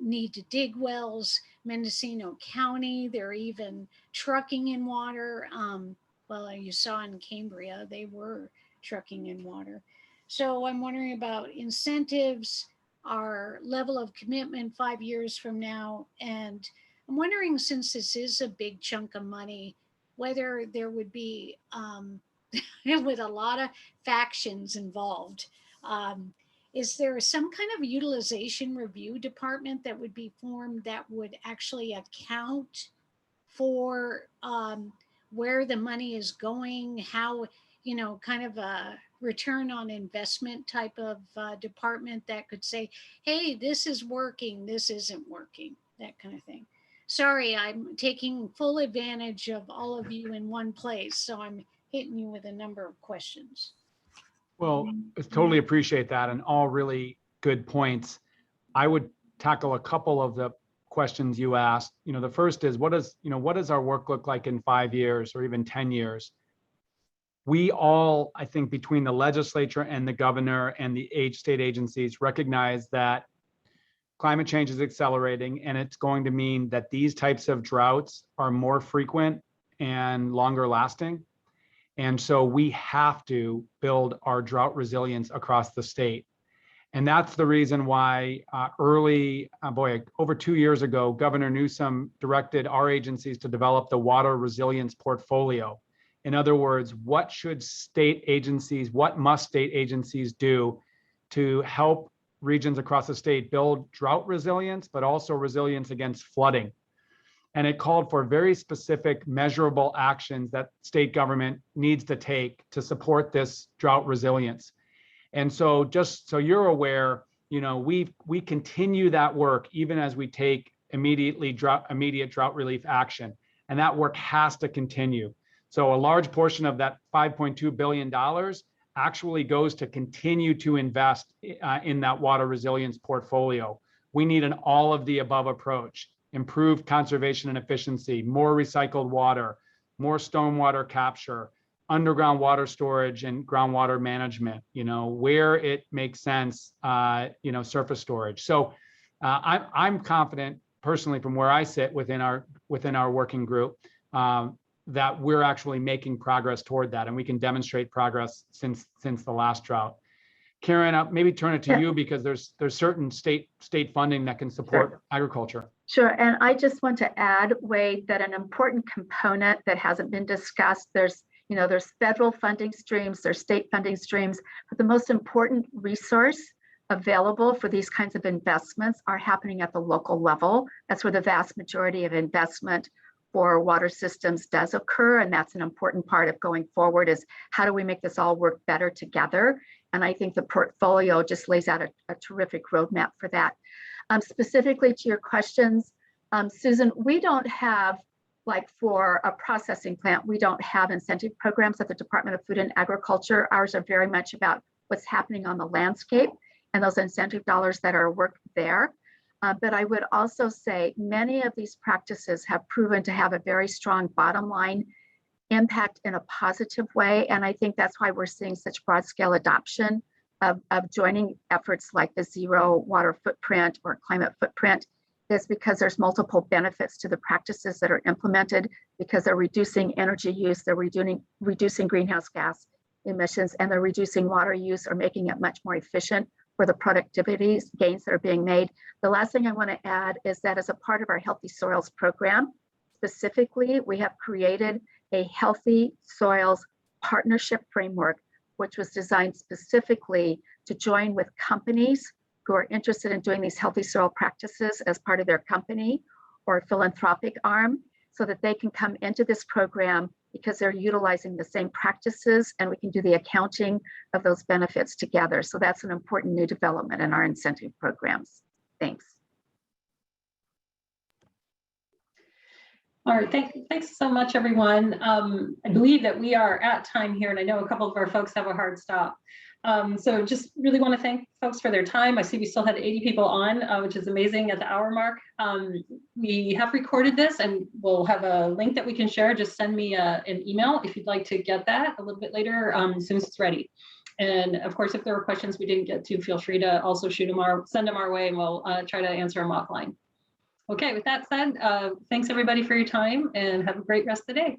need to dig wells. Mendocino County, they're even trucking in water. Well, you saw in Cambria, they were trucking in water. So I'm wondering about incentives, our level of commitment 5 years from now. And I'm wondering, since this is a big chunk of money, whether there would be, with a lot of factions involved, is there some kind of utilization review department that would be formed that would actually account for where the money is going, how, kind of a return on investment type of department that could say, hey, this is working, this isn't working, that kind of thing. Sorry, I'm taking full advantage of all of you in one place, so I'm hitting you with a number of questions. Well, I totally appreciate that, and all really good points. I would tackle a couple of the questions you asked. The first is, what does our work look like in 5 years or even 10 years? We all, I think, between the legislature and the governor and the state agencies, recognize that climate change is accelerating, and it's going to mean that these types of droughts are more frequent and longer lasting. And so we have to build our drought resilience across the state. And that's the reason why over 2 years ago, Governor Newsom directed our agencies to develop the water resilience portfolio. In other words, what must state agencies do to help regions across the state build drought resilience, but also resilience against flooding? And it called for very specific measurable actions that state government needs to take to support this drought resilience. And so just so you're aware, we continue that work even as we take immediate drought relief action. And that work has to continue. So a large portion of that $5.2 billion actually goes to continue to invest in that water resilience portfolio. We need an all of the above approach: improved conservation and efficiency, more recycled water, more stormwater capture, underground water storage and groundwater management, where it makes sense, surface storage. So I'm confident personally from where I sit within our working group that we're actually making progress toward that, and we can demonstrate progress since the last drought. Karen, I'll maybe turn it to you because there's certain state funding that can support agriculture. Sure, and I just want to add, Wade, that an important component that hasn't been discussed, there's federal funding streams, there's state funding streams, but the most important resource available for these kinds of investments are happening at the local level. That's where the vast majority of investment for water systems does occur, and that's an important part of going forward is how do we make this all work better together? And I think the portfolio just lays out a terrific roadmap for that. Specifically to your questions, Susan, we don't have, like for a processing plant, we don't have incentive programs at the Department of Food and Agriculture. Ours are very much about what's happening on the landscape and those incentive dollars that are worked there. But I would also say many of these practices have proven to have a very strong bottom line impact in a positive way. And I think that's why we're seeing such broad scale adoption of joining efforts like the zero water footprint or climate footprint, is because there's multiple benefits to the practices that are implemented, because they're reducing energy use, they're reducing greenhouse gas emissions, and they're reducing water use or making it much more efficient for the productivity gains that are being made. The last thing I want to add is that as a part of our Healthy Soils program, specifically, we have created a Healthy Soils partnership framework, which was designed specifically to join with companies who are interested in doing these healthy soil practices as part of their company or philanthropic arm, so that they can come into this program because they're utilizing the same practices, and we can do the accounting of those benefits together. So that's an important new development in our incentive programs. Thanks. All right, thanks so much, everyone. I believe that we are at time here, and I know a couple of our folks have a hard stop. So just really want to thank folks for their time. I see we still had 80 people on, which is amazing at the hour mark. We have recorded this, and we'll have a link that we can share. Just send me an email if you'd like to get that a little bit later, as soon as it's ready. And of course, if there were questions we didn't get to, feel free to also send them our way, and we'll try to answer them offline. Okay, with that said, thanks everybody for your time, and have a great rest of the day.